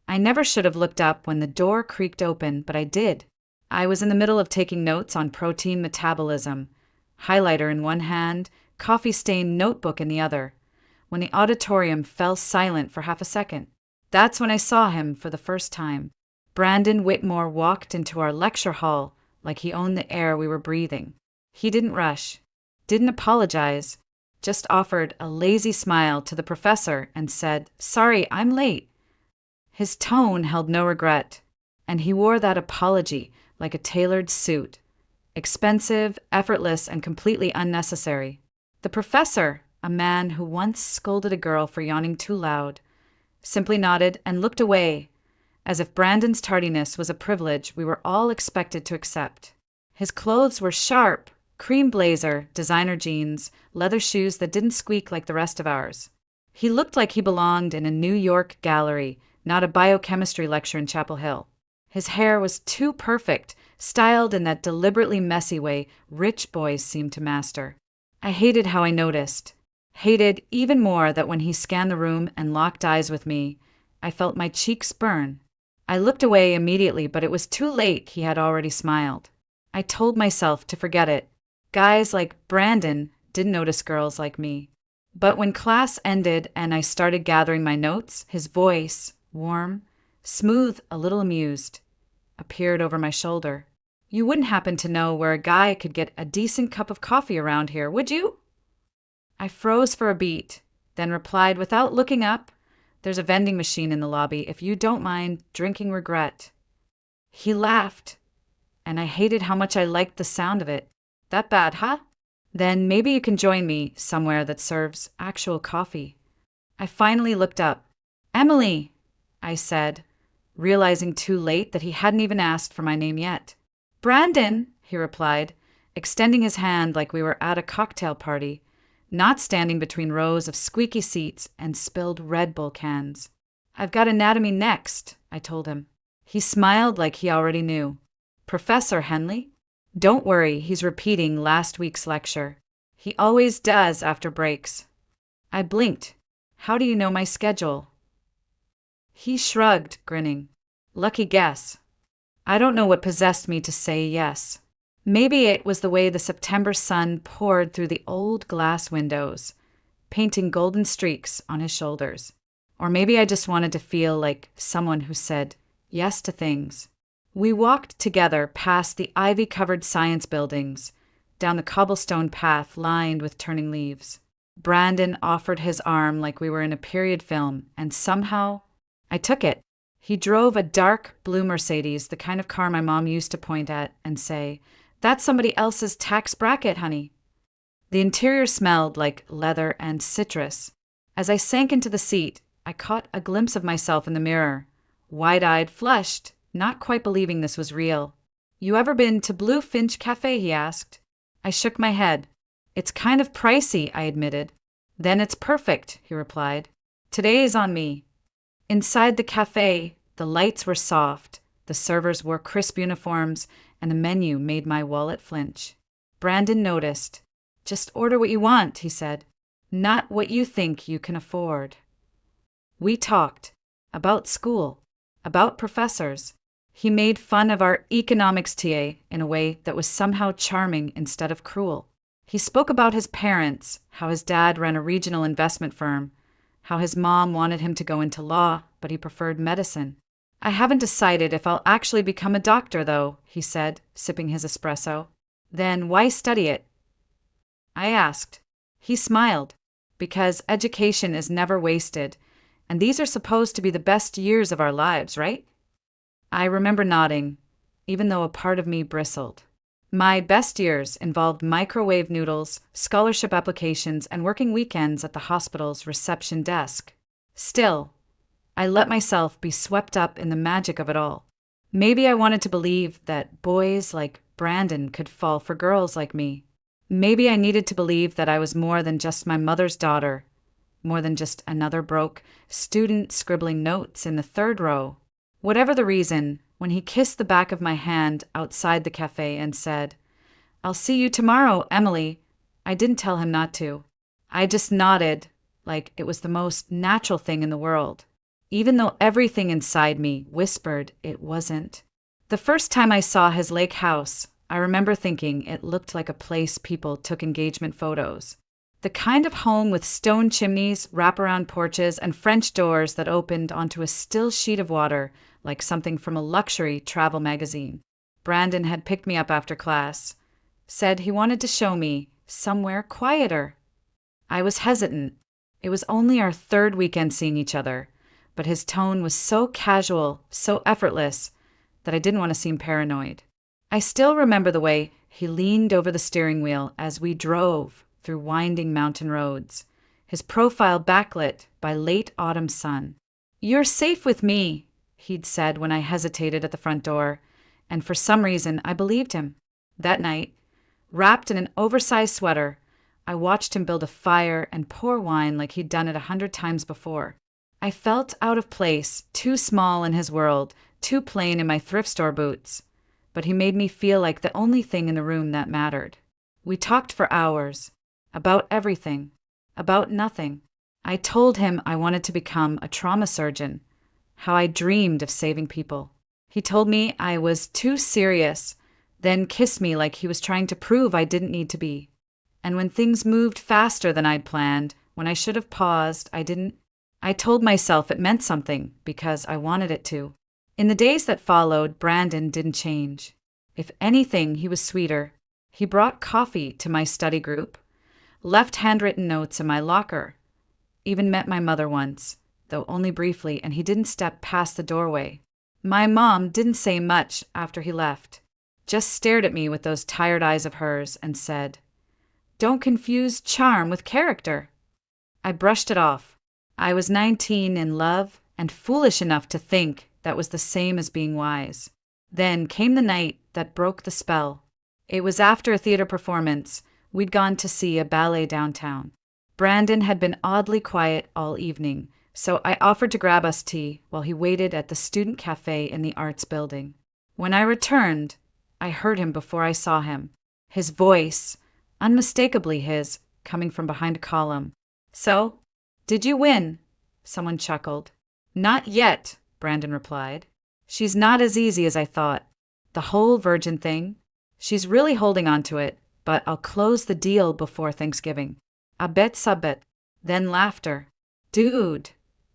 I never should have looked up when the door creaked open, but I did. I was in the middle of taking notes on protein metabolism, highlighter in one hand, coffee-stained notebook in the other, when the auditorium fell silent for half a second. That's when I saw him for the first time. Brandon Whitmore walked into our lecture hall like he owned the air we were breathing. He didn't rush, didn't apologize, just offered a lazy smile to the professor and said, "Sorry, I'm late." His tone held no regret, and he wore that apology like a tailored suit. Expensive, effortless, and completely unnecessary. The professor, a man who once scolded a girl for yawning too loud, simply nodded and looked away, as if Brandon's tardiness was a privilege we were all expected to accept. His clothes were sharp, cream blazer, designer jeans, leather shoes that didn't squeak like the rest of ours. He looked like he belonged in a New York gallery, not a biochemistry lecture in Chapel Hill. His hair was too perfect, styled in that deliberately messy way rich boys seem to master. I hated how I noticed. Hated even more that when he scanned the room and locked eyes with me, I felt my cheeks burn. I looked away immediately, but it was too late. He had already smiled. I told myself to forget it. Guys like Brandon didn't notice girls like me. But when class ended and I started gathering my notes, his voice, warm, smooth, a little amused, appeared over my shoulder. "You wouldn't happen to know where a guy could get a decent cup of coffee around here, would you?" I froze for a beat, then replied without looking up, "There's a vending machine in the lobby if you don't mind drinking regret." He laughed, and I hated how much I liked the sound of it. "That bad, huh? Then maybe you can join me somewhere that serves actual coffee." I finally looked up. "Emily," I said, realizing too late that he hadn't even asked for my name yet. "Brandon," he replied, extending his hand like we were at a cocktail party, not standing between rows of squeaky seats and spilled Red Bull cans. "I've got anatomy next," I told him. He smiled like he already knew. "Professor Henley? Don't worry, he's repeating last week's lecture. He always does after breaks." I blinked. "How do you know my schedule?" He shrugged, grinning. "Lucky guess." I don't know what possessed me to say yes. Maybe it was the way the September sun poured through the old glass windows, painting golden streaks on his shoulders. Or maybe I just wanted to feel like someone who said yes to things. We walked together past the ivy-covered science buildings, down the cobblestone path lined with turning leaves. Brandon offered his arm like we were in a period film, and somehow I took it. He drove a dark blue Mercedes, the kind of car my mom used to point at and say, "That's somebody else's tax bracket, honey." The interior smelled like leather and citrus. As I sank into the seat, I caught a glimpse of myself in the mirror, wide-eyed, flushed, not quite believing this was real. "You ever been to Blue Finch Cafe?" he asked. I shook my head. "It's kind of pricey," I admitted. "Then it's perfect," he replied. "Today is on me." Inside the cafe, the lights were soft, the servers wore crisp uniforms, and the menu made my wallet flinch. Brandon noticed. "Just order what you want," he said. "Not what you think you can afford." We talked. About school. About professors. He made fun of our economics TA in a way that was somehow charming instead of cruel. He spoke about his parents, how his dad ran a regional investment firm, how his mom wanted him to go into law, but he preferred medicine. "I haven't decided if I'll actually become a doctor, though," he said, sipping his espresso. "Then why study it?" I asked. He smiled. "Because education is never wasted, and these are supposed to be the best years of our lives, right?" I remember nodding, even though a part of me bristled. My best years involved microwave noodles, scholarship applications, and working weekends at the hospital's reception desk. Still, I let myself be swept up in the magic of it all. Maybe I wanted to believe that boys like Brandon could fall for girls like me. Maybe I needed to believe that I was more than just my mother's daughter, more than just another broke student scribbling notes in the third row. Whatever the reason, when he kissed the back of my hand outside the cafe and said, "I'll see you tomorrow, Emily," I didn't tell him not to. I just nodded like it was the most natural thing in the world. even though everything inside me whispered it wasn't. The first time I saw his lake house, I remember thinking it looked like a place people took engagement photos. The kind of home with stone chimneys, wraparound porches, and French doors that opened onto a still sheet of water like something from a luxury travel magazine. Brandon had picked me up after class, said he wanted to show me somewhere quieter. I was hesitant. It was only our third weekend seeing each other, but his tone was so casual, so effortless, that I didn't want to seem paranoid. I still remember the way he leaned over the steering wheel as we drove through winding mountain roads, his profile backlit by late autumn sun. "You're safe with me," he'd said when I hesitated at the front door, and for some reason I believed him. That night, wrapped in an oversized sweater, I watched him build a fire and pour wine like he'd done it 100 times before. I felt out of place, too small in his world, too plain in my thrift store boots. But he made me feel like the only thing in the room that mattered. We talked for hours. About everything. About nothing. I told him I wanted to become a trauma surgeon. How I dreamed of saving people. He told me I was too serious, then kissed me like he was trying to prove I didn't need to be. And when things moved faster than I'd planned, when I should have paused, I didn't. I told myself it meant something because I wanted it to. In the days that followed, Brandon didn't change. If anything, he was sweeter. He brought coffee to my study group, left handwritten notes in my locker, even met my mother once, though only briefly, and he didn't step past the doorway. My mom didn't say much after he left, just stared at me with those tired eyes of hers and said, "Don't confuse charm with character." I brushed it off. I was 19 in love and foolish enough to think that was the same as being wise. Then came the night that broke the spell. It was after a theater performance. We'd gone to see a ballet downtown. Brandon had been oddly quiet all evening, so I offered to grab us tea while he waited at the student cafe in the arts building. When I returned, I heard him before I saw him. His voice, unmistakably his, coming from behind a column. "So, did you win?" Someone chuckled. "Not yet," Brandon replied. "She's not as easy as I thought. The whole virgin thing. She's really holding on to it, but I'll close the deal before Thanksgiving. A bet sabet." Then laughter. "Dude,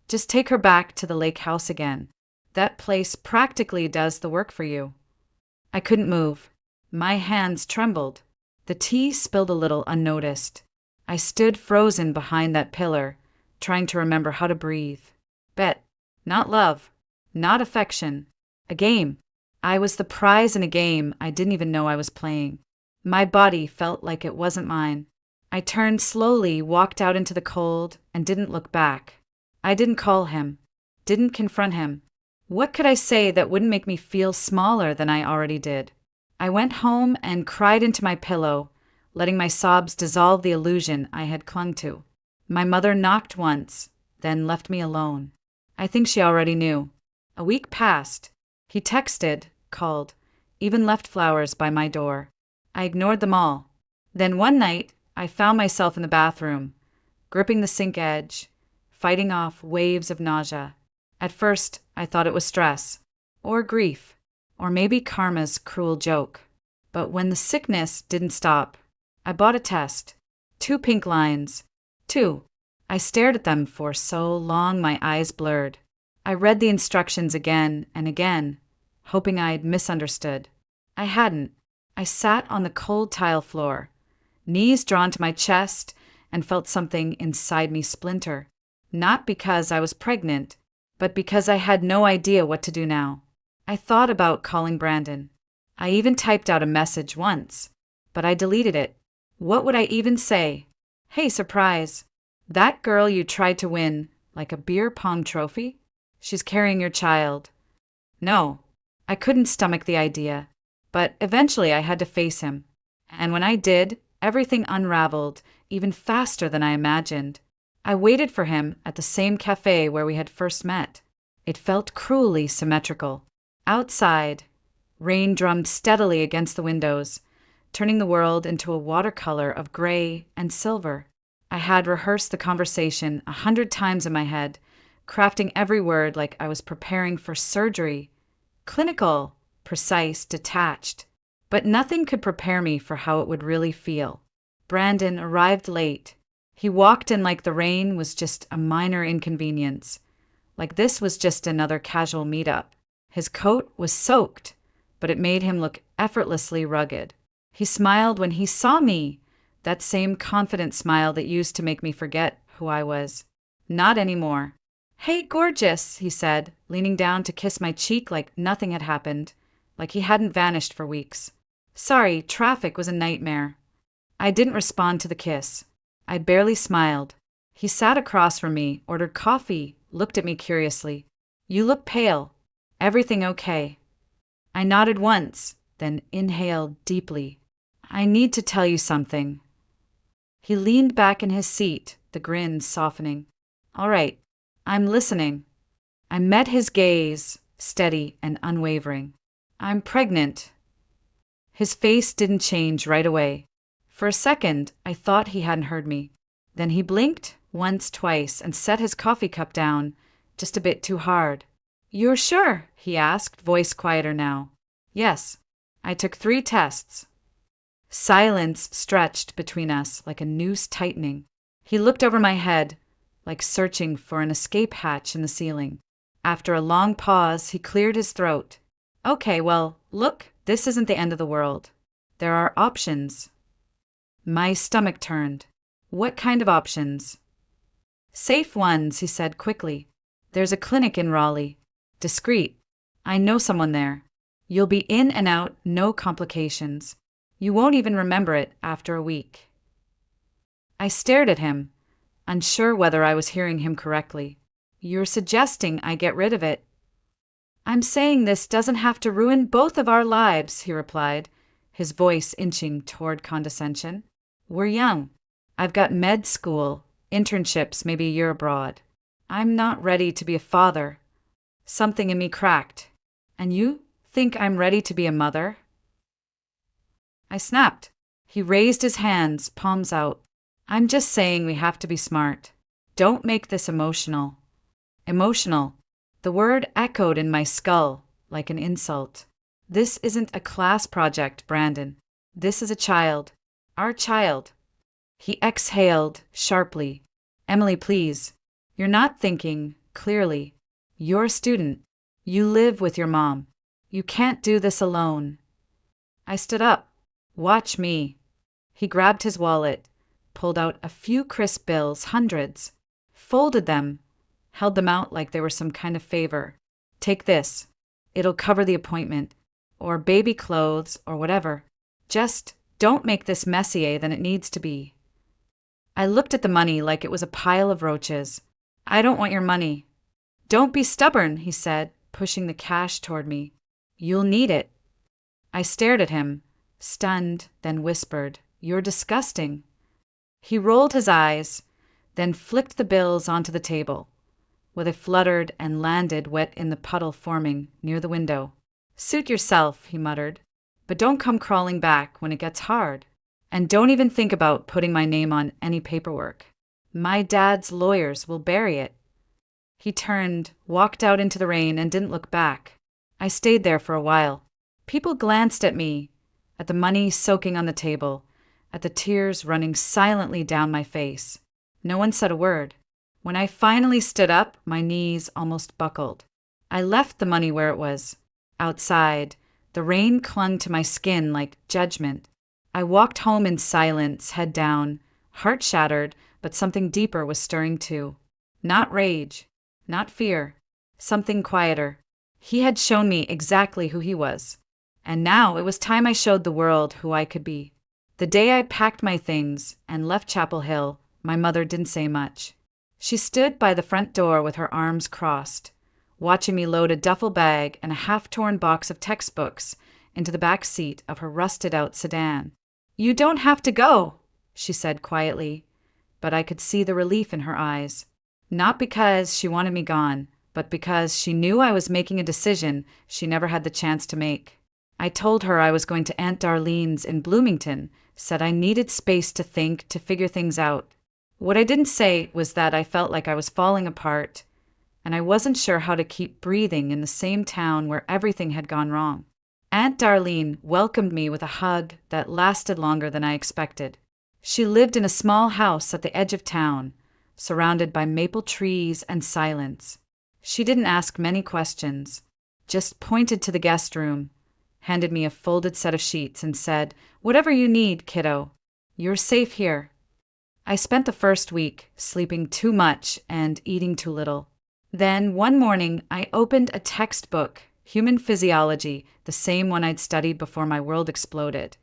just take her back to the lake house again. That place practically does the work for you." I couldn't move. My hands trembled. The tea spilled a little unnoticed. I stood frozen behind that pillar, trying to remember how to breathe. Bet. Not love. Not affection. A game. I was the prize in a game I didn't even know I was playing. My body felt like it wasn't mine. I turned slowly, walked out into the cold, and didn't look back. I didn't call him. Didn't confront him. What could I say that wouldn't make me feel smaller than I already did? I went home and cried into my pillow, letting my sobs dissolve the illusion I had clung to. My mother knocked once, then left me alone. I think she already knew. A week passed. He texted, called, even left flowers by my door. I ignored them all. Then one night, I found myself in the bathroom, gripping the sink edge, fighting off waves of nausea. At first, I thought it was stress, or grief, or maybe karma's cruel joke. But when the sickness didn't stop, I bought a test. 2 pink lines. 2. I stared at them for so long my eyes blurred. I read the instructions again and again, hoping I'd misunderstood. I hadn't. I sat on the cold tile floor, knees drawn to my chest, and felt something inside me splinter. Not because I was pregnant, but because I had no idea what to do now. I thought about calling Brandon. I even typed out a message once, but I deleted it. What would I even say? "Hey, surprise. That girl you tried to win, like a beer pong trophy? She's carrying your child." No, I couldn't stomach the idea, but eventually I had to face him. And when I did, everything unraveled even faster than I imagined. I waited for him at the same cafe where we had first met. It felt cruelly symmetrical. Outside, rain drummed steadily against the windows, turning the world into a watercolor of gray and silver. I had rehearsed the conversation 100 times in my head, crafting every word like I was preparing for surgery. Clinical, precise, detached. But nothing could prepare me for how it would really feel. Brandon arrived late. He walked in like the rain was just a minor inconvenience, like this was just another casual meetup. His coat was soaked, but it made him look effortlessly rugged. He smiled when he saw me, that same confident smile that used to make me forget who I was. Not anymore. "Hey, gorgeous," he said, leaning down to kiss my cheek like nothing had happened, like he hadn't vanished for weeks. "Sorry, traffic was a nightmare." I didn't respond to the kiss. I barely smiled. He sat across from me, ordered coffee, looked at me curiously. "You look pale. Everything okay?" I nodded once, then inhaled deeply. "I need to tell you something." He leaned back in his seat, the grin softening. "All right, I'm listening." I met his gaze, steady and unwavering. "I'm pregnant." His face didn't change right away. For a second, I thought he hadn't heard me. Then he blinked once, twice, and set his coffee cup down, just a bit too hard. "You're sure?" he asked, voice quieter now. "Yes. I took 3 tests." Silence stretched between us like a noose tightening. He looked over my head, like searching for an escape hatch in the ceiling. After a long pause, he cleared his throat. "Okay, well, look, this isn't the end of the world. There are options." My stomach turned. "What kind of options?" "Safe ones," he said quickly. "There's a clinic in Raleigh. Discreet. I know someone there. You'll be in and out, no complications. You won't even remember it after a week." I stared at him, unsure whether I was hearing him correctly. "You're suggesting I get rid of it?" "I'm saying this doesn't have to ruin both of our lives," he replied, his voice inching toward condescension. "We're young. I've got med school, internships, maybe a year abroad. I'm not ready to be a father." Something in me cracked. "And you think I'm ready to be a mother?" I snapped. He raised his hands, palms out. "I'm just saying we have to be smart. Don't make this emotional." Emotional. The word echoed in my skull like an insult. "This isn't a class project, Brandon. This is a child. Our child." He exhaled sharply. "Emily, please. You're not thinking clearly. You're a student. You live with your mom. You can't do this alone." I stood up. "Watch me." He grabbed his wallet, pulled out a few crisp bills, hundreds, folded them, held them out like they were some kind of favor. "Take this. It'll cover the appointment, or baby clothes, or whatever. Just don't make this messier than it needs to be." I looked at the money like it was a pile of roaches. "I don't want your money." "Don't be stubborn," he said, pushing the cash toward me. "You'll need it." I stared at him, stunned, then whispered, "You're disgusting." He rolled his eyes, then flicked the bills onto the table, where they fluttered and landed wet in the puddle forming near the window. "Suit yourself," he muttered, "but don't come crawling back when it gets hard. And don't even think about putting my name on any paperwork. My dad's lawyers will bury it." He turned, walked out into the rain, and didn't look back. I stayed there for a while. People glanced at me, at the money soaking on the table, at the tears running silently down my face. No one said a word. When I finally stood up, my knees almost buckled. I left the money where it was. Outside, the rain clung to my skin like judgment. I walked home in silence, head down, heart shattered, but something deeper was stirring too. Not rage, not fear, something quieter. He had shown me exactly who he was, and now it was time I showed the world who I could be. The day I packed my things and left Chapel Hill, my mother didn't say much. She stood by the front door with her arms crossed, watching me load a duffel bag and a half-torn box of textbooks into the back seat of her rusted-out sedan. "You don't have to go," she said quietly, but I could see the relief in her eyes. Not because she wanted me gone, but because she knew I was making a decision she never had the chance to make. I told her I was going to Aunt Darlene's in Bloomington, said I needed space to think, to figure things out. What I didn't say was that I felt like I was falling apart, and I wasn't sure how to keep breathing in the same town where everything had gone wrong. Aunt Darlene welcomed me with a hug that lasted longer than I expected. She lived in a small house at the edge of town, surrounded by maple trees and silence. She didn't ask many questions, just pointed to the guest room, handed me a folded set of sheets, and said, "Whatever you need, kiddo. You're safe here." I spent the first week sleeping too much and eating too little. Then, one morning, I opened a textbook, Human Physiology, the same one I'd studied before my world exploded,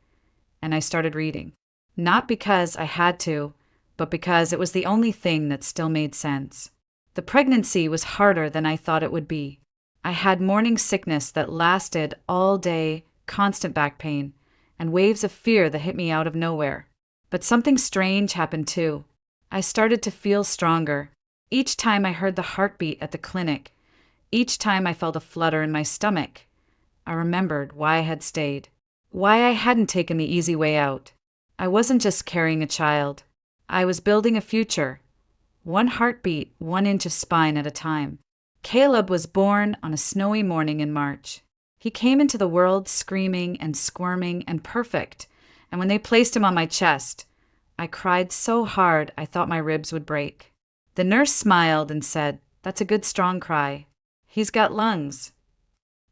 and I started reading. Not because I had to, but because it was the only thing that still made sense. The pregnancy was harder than I thought it would be. I had morning sickness that lasted all day, constant back pain, and waves of fear that hit me out of nowhere. But something strange happened too. I started to feel stronger. Each time I heard the heartbeat at the clinic, each time I felt a flutter in my stomach, I remembered why I had stayed, why I hadn't taken the easy way out. I wasn't just carrying a child. I was building a future. One heartbeat, 1 inch of spine at a time. Caleb was born on a snowy morning in March. He came into the world screaming and squirming and perfect, and when they placed him on my chest, I cried so hard I thought my ribs would break. The nurse smiled and said, "That's a good strong cry. He's got lungs."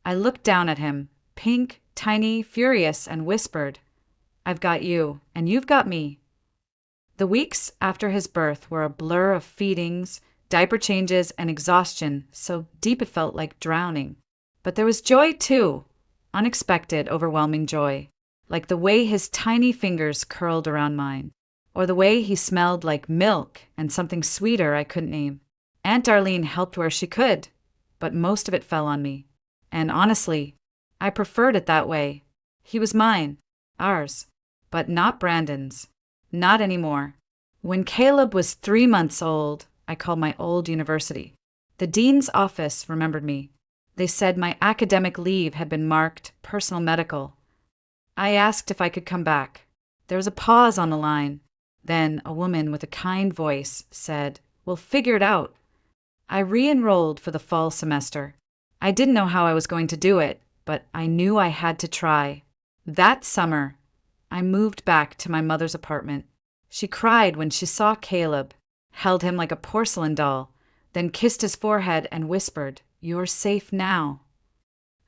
I looked down at him, pink, tiny, furious, and whispered, "I've got you, and you've got me." The weeks after his birth were a blur of feedings, diaper changes, and exhaustion, so deep it felt like drowning. But there was joy too, unexpected, overwhelming joy, like the way his tiny fingers curled around mine, or the way he smelled like milk and something sweeter I couldn't name. Aunt Darlene helped where she could, but most of it fell on me. And honestly, I preferred it that way. He was mine, ours, but not Brandon's. Not anymore. When Caleb was 3 months old, I called my old university. The dean's office remembered me. They said my academic leave had been marked personal medical. I asked if I could come back. There was a pause on the line. Then a woman with a kind voice said, "We'll figure it out." I re-enrolled for the fall semester. I didn't know how I was going to do it, but I knew I had to try. That summer, I moved back to my mother's apartment. She cried when she saw Caleb, held him like a porcelain doll, then kissed his forehead and whispered, "You're safe now."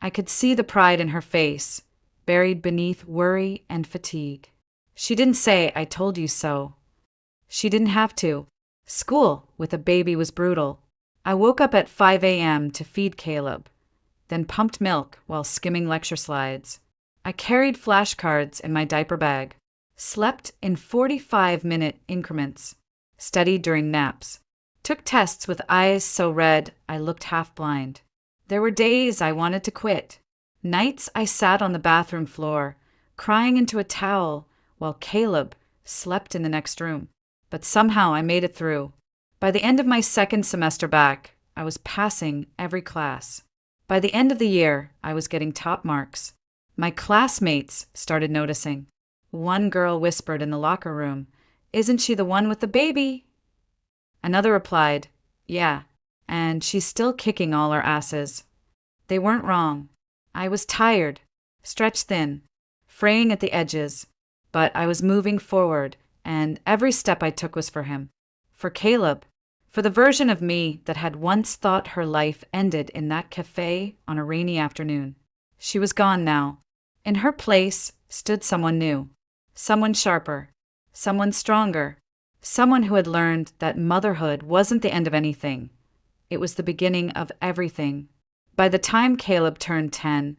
I could see the pride in her face, buried beneath worry and fatigue. She didn't say, "I told you so." She didn't have to. School with a baby was brutal. I woke up at 5 a.m. to feed Caleb, then pumped milk while skimming lecture slides. I carried flashcards in my diaper bag, slept in 45-minute increments, studied during naps, took tests with eyes so red I looked half blind. There were days I wanted to quit, nights I sat on the bathroom floor, crying into a towel while Caleb slept in the next room. But somehow I made it through. By the end of my second semester back, I was passing every class. By the end of the year, I was getting top marks. My classmates started noticing. One girl whispered in the locker room, "Isn't she the one with the baby?" Another replied, "Yeah, and she's still kicking all our asses." They weren't wrong. I was tired, stretched thin, fraying at the edges, but I was moving forward, and every step I took was for him. For Caleb, for the version of me that had once thought her life ended in that cafe on a rainy afternoon. She was gone now. In her place stood someone new, someone sharper, someone stronger, someone who had learned that motherhood wasn't the end of anything. It was the beginning of everything. By the time Caleb turned 10,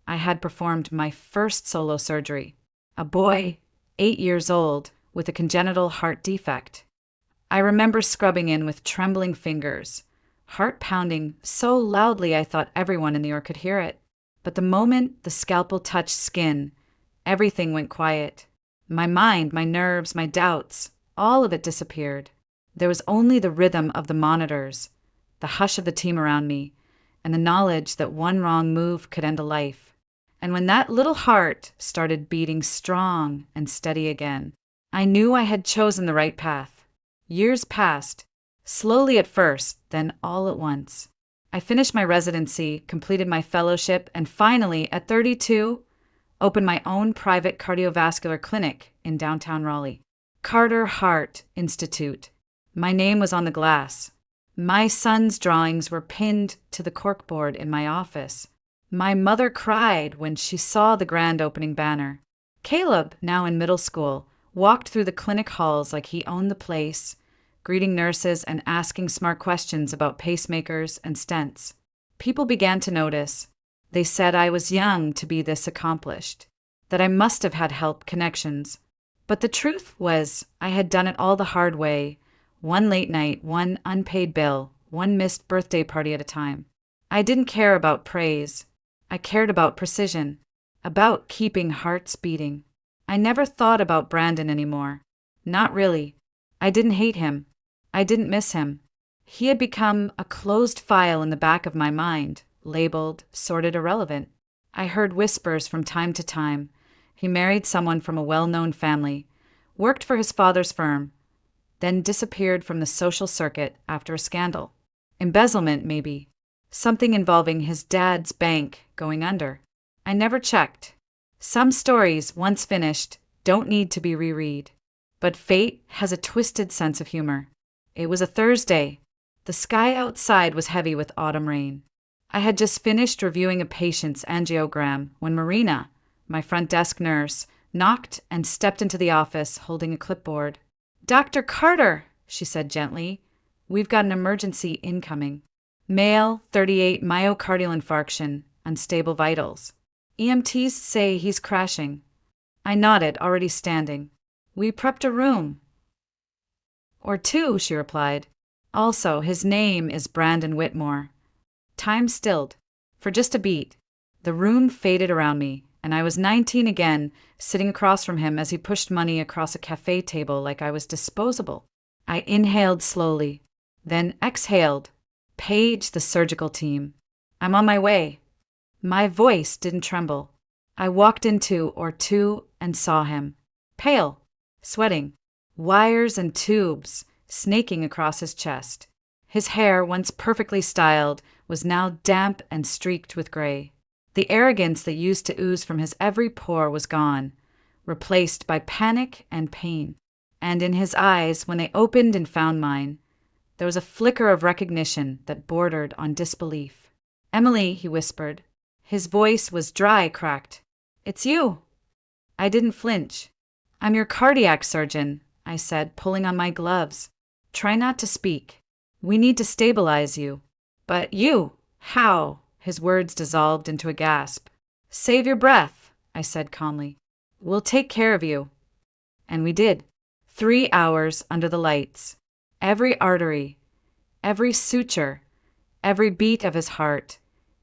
I had performed my first solo surgery. A boy, 8 years old, with a congenital heart defect. I remember scrubbing in with trembling fingers, heart pounding so loudly I thought everyone in New York could hear it. But the moment the scalpel touched skin, everything went quiet. My mind, my nerves, my doubts, all of it disappeared. There was only the rhythm of the monitors, the hush of the team around me, and the knowledge that one wrong move could end a life. And when that little heart started beating strong and steady again, I knew I had chosen the right path. Years passed, Slowly at first, then all at once. I finished my residency, completed my fellowship, and finally, at 32, opened my own private cardiovascular clinic in downtown Raleigh. Carter Heart Institute. My name was on the glass. My son's drawings were pinned to the corkboard in my office. My mother cried when she saw the grand opening banner. Caleb, now in middle school, walked through the clinic halls like he owned the place, greeting nurses and asking smart questions about pacemakers and stents. People began to notice. They said I was young to be this accomplished, that I must have had help connections. But the truth was, I had done it all the hard way, one late night, one unpaid bill, one missed birthday party at a time. I didn't care about praise. I cared about precision, about keeping hearts beating. I never thought about Brandon anymore. Not really. I didn't hate him. I didn't miss him. He had become a closed file in the back of my mind, labeled, sorted irrelevant. I heard whispers from time to time. He married someone from a well-known family, worked for his father's firm, then disappeared from the social circuit after a scandal. Embezzlement, maybe. Something involving his dad's bank going under. I never checked. Some stories, once finished, don't need to be reread. But fate has a twisted sense of humor. It was a Thursday. The sky outside was heavy with autumn rain. I had just finished reviewing a patient's angiogram when Marina, my front desk nurse, knocked and stepped into the office holding a clipboard. "Dr. Carter," she said gently, "we've got an emergency incoming. Male, 38, myocardial infarction, unstable vitals. EMTs say he's crashing." I nodded, already standing. "We prepped a room." "Or two," she replied. "Also, his name is Brandon Whitmore." Time stilled. For just a beat. The room faded around me, and I was 19 again, sitting across from him as he pushed money across a cafe table like I was disposable. I inhaled slowly, then exhaled. "Page the surgical team. I'm on my way." My voice didn't tremble. I walked into or two and saw him. Pale, sweating, wires and tubes snaking across his chest. His hair, once perfectly styled, was now damp and streaked with gray. The arrogance that used to ooze from his every pore was gone, replaced by panic and pain. And in his eyes, when they opened and found mine, there was a flicker of recognition that bordered on disbelief. "Emily," he whispered. His voice was dry, cracked. "It's you." I didn't flinch. "I'm your cardiac surgeon," I said, pulling on my gloves. "Try not to speak. We need to stabilize you." "But you? How?" His words dissolved into a gasp. "Save your breath," I said calmly. "We'll take care of you." And we did. 3 hours under the lights. Every artery, every suture, every beat of his heart,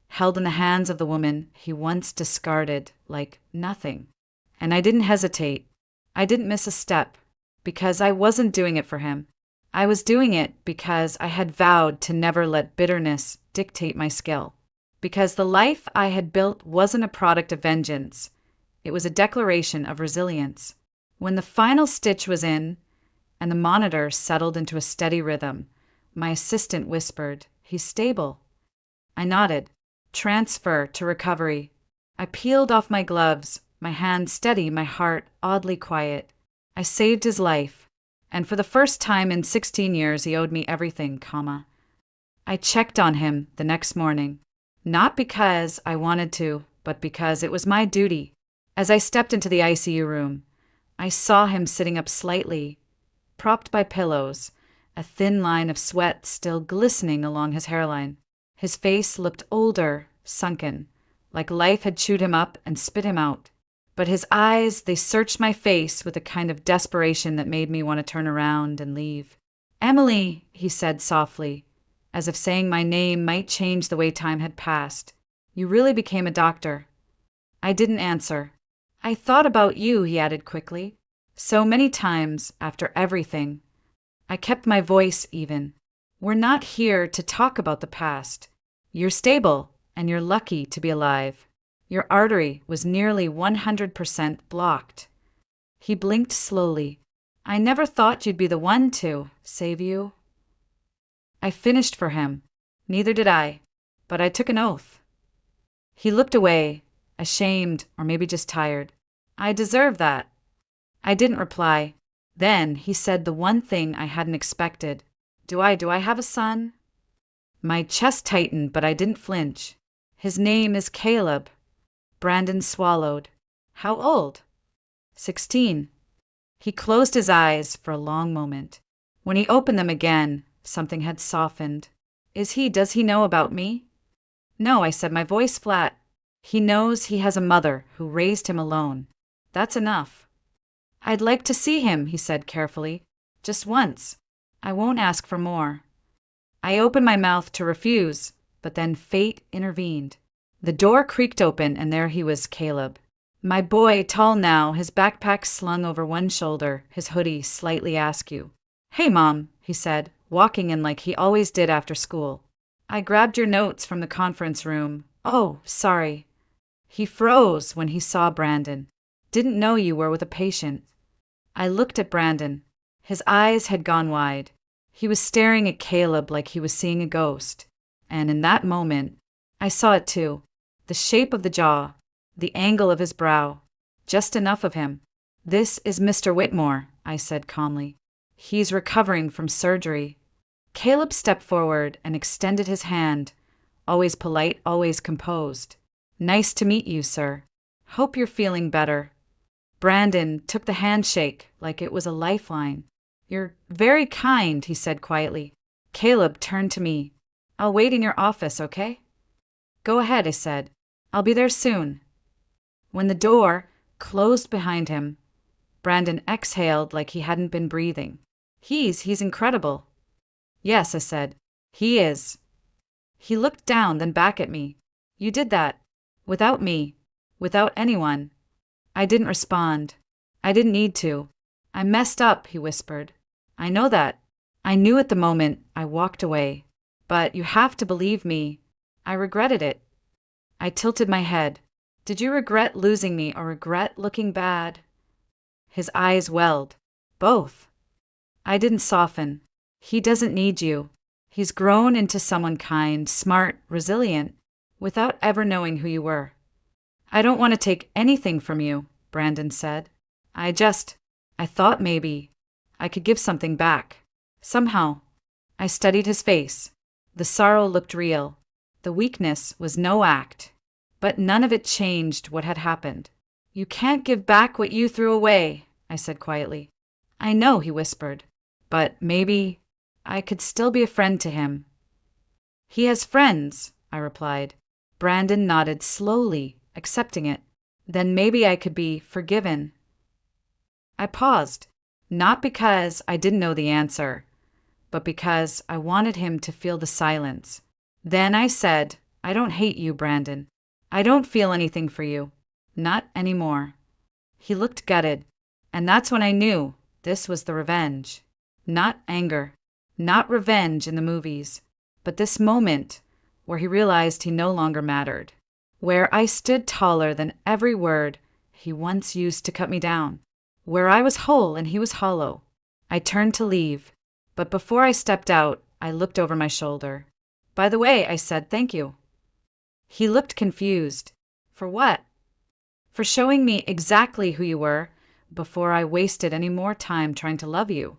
held in the hands of the woman he once discarded like nothing. And I didn't hesitate. I didn't miss a step, because I wasn't doing it for him. I was doing it because I had vowed to never let bitterness dictate my skill. Because the life I had built wasn't a product of vengeance. It was a declaration of resilience. When the final stitch was in, and the monitor settled into a steady rhythm, my assistant whispered, "He's stable." I nodded. Transfer to recovery. I peeled off my gloves, my hand steady, my heart oddly quiet. I saved his life, and for the first time in 16 years he owed me everything, comma. I checked on him the next morning, not because I wanted to, but because it was my duty. As I stepped into the ICU room, I saw him sitting up slightly, propped by pillows, a thin line of sweat still glistening along his hairline. His face looked older, sunken, like life had chewed him up and spit him out. But his eyes, they searched my face with a kind of desperation that made me want to turn around and leave. "Emily," he said softly, as if saying my name might change the way time had passed. "You really became a doctor." I didn't answer. "I thought about you," he added quickly. "So many times, after everything." I kept my voice even. "We're not here to talk about the past. You're stable, and you're lucky to be alive. Your artery was nearly 100% blocked." He blinked slowly. "I never thought you'd be the one to save you." I finished for him. Neither did I. But I took an oath. He looked away, ashamed or maybe just tired. I deserve that. I didn't reply. Then he said the one thing I hadn't expected. Do I have a son? My chest tightened, but I didn't flinch. His name is Caleb. Brandon swallowed. How old? 16. He closed his eyes for a long moment. When he opened them again, something had softened. Does he know about me? No, I said, my voice flat. He knows he has a mother who raised him alone. That's enough. I'd like to see him, he said carefully. Just once. I won't ask for more. I opened my mouth to refuse, but then fate intervened. The door creaked open, and there he was, Caleb. My boy, tall now, his backpack slung over one shoulder, his hoodie slightly askew. Hey, Mom, he said, walking in like he always did after school. I grabbed your notes from the conference room. Oh, sorry. He froze when he saw Brandon. Didn't know you were with a patient. I looked at Brandon. His eyes had gone wide. He was staring at Caleb like he was seeing a ghost. And in that moment, I saw it too. The shape of the jaw, the angle of his brow, just enough of him. This is Mr. Whitmore, I said calmly. He's recovering from surgery. Caleb stepped forward and extended his hand, always polite, always composed. Nice to meet you, sir. Hope you're feeling better. Brandon took the handshake like it was a lifeline. You're very kind, he said quietly. Caleb turned to me. I'll wait in your office, okay? Go ahead, I said. I'll be there soon. When the door closed behind him, Brandon exhaled like he hadn't been breathing. He's incredible. Yes, I said. He is. He looked down, then back at me. You did that. Without me. Without anyone. I didn't respond. I didn't need to. I messed up, he whispered. I know that. I knew at the moment. I walked away. But you have to believe me. I regretted it. I tilted my head. Did you regret losing me or regret looking bad? His eyes welled. Both. I didn't soften. He doesn't need you. He's grown into someone kind, smart, resilient, without ever knowing who you were. I don't want to take anything from you, Brandon said. I thought maybe I could give something back. Somehow. I studied his face. The sorrow looked real. The weakness was no act. But none of it changed what had happened. You can't give back what you threw away, I said quietly. I know, he whispered. But maybe I could still be a friend to him. He has friends, I replied. Brandon nodded slowly, accepting it. Then maybe I could be forgiven. I paused, not because I didn't know the answer, but because I wanted him to feel the silence. Then I said, I don't hate you, Brandon. I don't feel anything for you. Not anymore. He looked gutted, and that's when I knew this was the revenge. Not anger, not revenge in the movies, but this moment where he realized he no longer mattered, where I stood taller than every word he once used to cut me down, where I was whole and he was hollow. I turned to leave, but before I stepped out, I looked over my shoulder. By the way, I said, thank you. He looked confused. For what? For showing me exactly who you were before I wasted any more time trying to love you.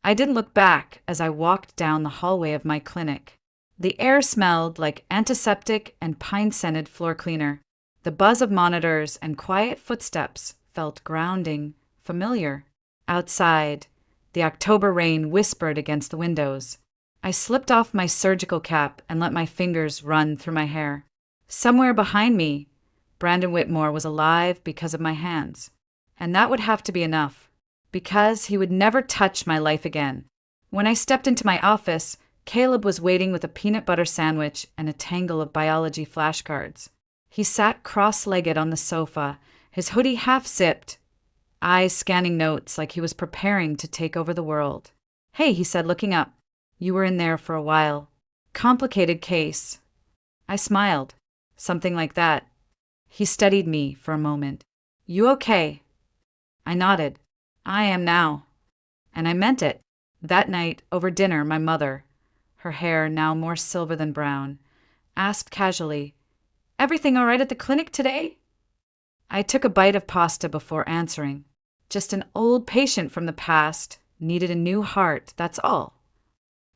I didn't look back as I walked down the hallway of my clinic. The air smelled like antiseptic and pine-scented floor cleaner. The buzz of monitors and quiet footsteps felt grounding, familiar. Outside, the October rain whispered against the windows. I slipped off my surgical cap and let my fingers run through my hair. Somewhere behind me, Brandon Whitmore was alive because of my hands. And that would have to be enough, because he would never touch my life again. When I stepped into my office, Caleb was waiting with a peanut butter sandwich and a tangle of biology flashcards. He sat cross-legged on the sofa, his hoodie half-zipped, eyes scanning notes like he was preparing to take over the world. Hey, he said, looking up. You were in there for a while. Complicated case. I smiled. Something like that. He studied me for a moment. You okay? I nodded. I am now. And I meant it. That night, over dinner, my mother, her hair now more silver than brown, asked casually, "Everything all right at the clinic today?" I took a bite of pasta before answering. Just an old patient from the past, needed a new heart, that's all.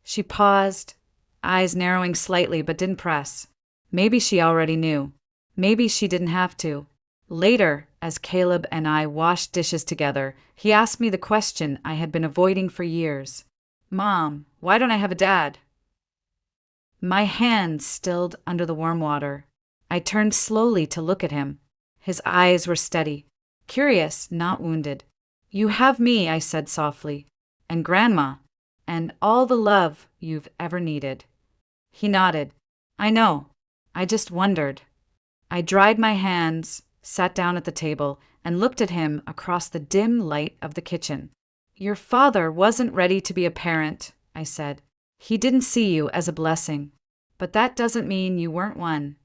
She paused, eyes narrowing slightly but didn't press. Maybe she already knew. Maybe she didn't have to. Later, as Caleb and I washed dishes together, he asked me the question I had been avoiding for years. "Mom, why don't I have a dad?" My hands stilled under the warm water. I turned slowly to look at him. His eyes were steady, curious, not wounded. "You have me," I said softly, "and Grandma, and all the love you've ever needed." He nodded. "I know. I just wondered." I dried my hands, sat down at the table, and looked at him across the dim light of the kitchen. "Your father wasn't ready to be a parent," I said. "He didn't see you as a blessing. But that doesn't mean you weren't one."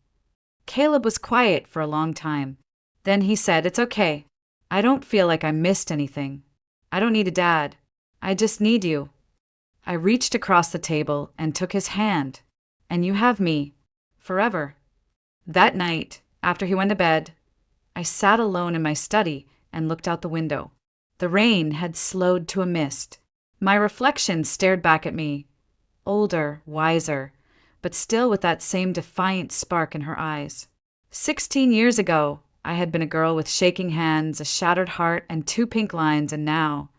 Caleb was quiet for a long time. Then he said, "It's okay. I don't feel like I missed anything. I don't need a dad. I just need you." I reached across the table and took his hand. "And you have me. Forever." That night, after he went to bed, I sat alone in my study and looked out the window. The rain had slowed to a mist. My reflection stared back at me, older, wiser, but still with that same defiant spark in her eyes. 16 years ago, I had been a girl with shaking hands, a shattered heart, and 2 pink lines, and now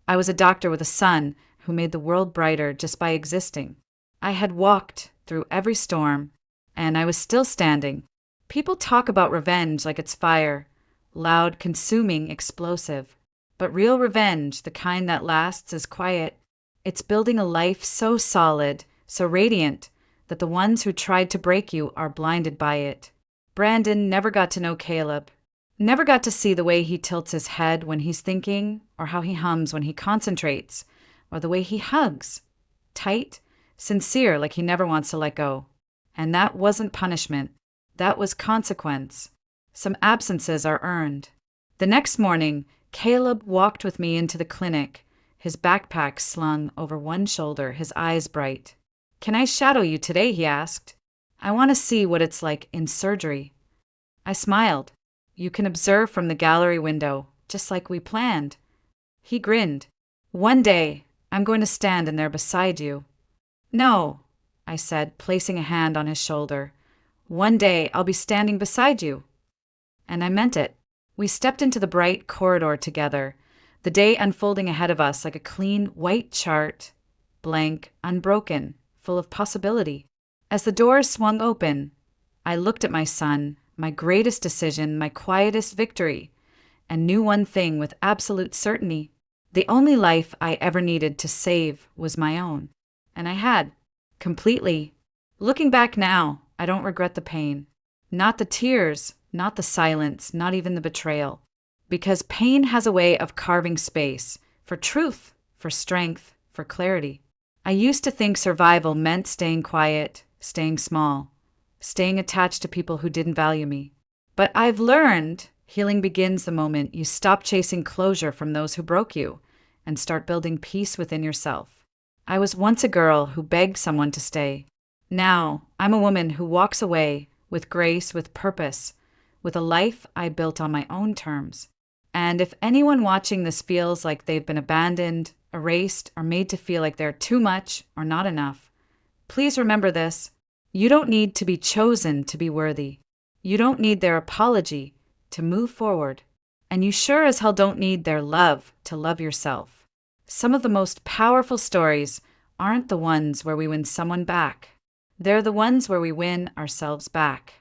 I was a doctor with a son who made the world brighter just by existing. I had walked through every storm, and I was still standing. People talk about revenge like it's fire, loud, consuming, explosive. But real revenge, the kind that lasts, is quiet. It's building a life so solid, so radiant, that the ones who tried to break you are blinded by it. Brandon never got to know Caleb, never got to see the way he tilts his head when he's thinking, or how he hums when he concentrates, or the way he hugs. Tight, sincere, like he never wants to let go. And that wasn't punishment. That was consequence. Some absences are earned. The next morning, Caleb walked with me into the clinic, his backpack slung over one shoulder, his eyes bright. "Can I shadow you today?" he asked. "I want to see what it's like in surgery." I smiled. "You can observe from the gallery window, just like we planned." He grinned. "One day, I'm going to stand in there beside you." "No," I said, placing a hand on his shoulder. "One day, I'll be standing beside you." And I meant it. We stepped into the bright corridor together, the day unfolding ahead of us like a clean, white chart, blank, unbroken, full of possibility. As the doors swung open, I looked at my son, my greatest decision, my quietest victory, and knew one thing with absolute certainty. The only life I ever needed to save was my own. And I had. Completely. Looking back now, I don't regret the pain. Not the tears, not the silence, not even the betrayal. Because pain has a way of carving space for truth, for strength, for clarity. I used to think survival meant staying quiet, staying small, staying attached to people who didn't value me. But I've learned healing begins the moment you stop chasing closure from those who broke you and start building peace within yourself. I was once a girl who begged someone to stay. Now, I'm a woman who walks away with grace, with purpose, with a life I built on my own terms. And if anyone watching this feels like they've been abandoned, erased, or made to feel like they're too much or not enough, please remember this. You don't need to be chosen to be worthy. You don't need their apology to move forward. And you sure as hell don't need their love to love yourself. Some of the most powerful stories aren't the ones where we win someone back. They're the ones where we win ourselves back.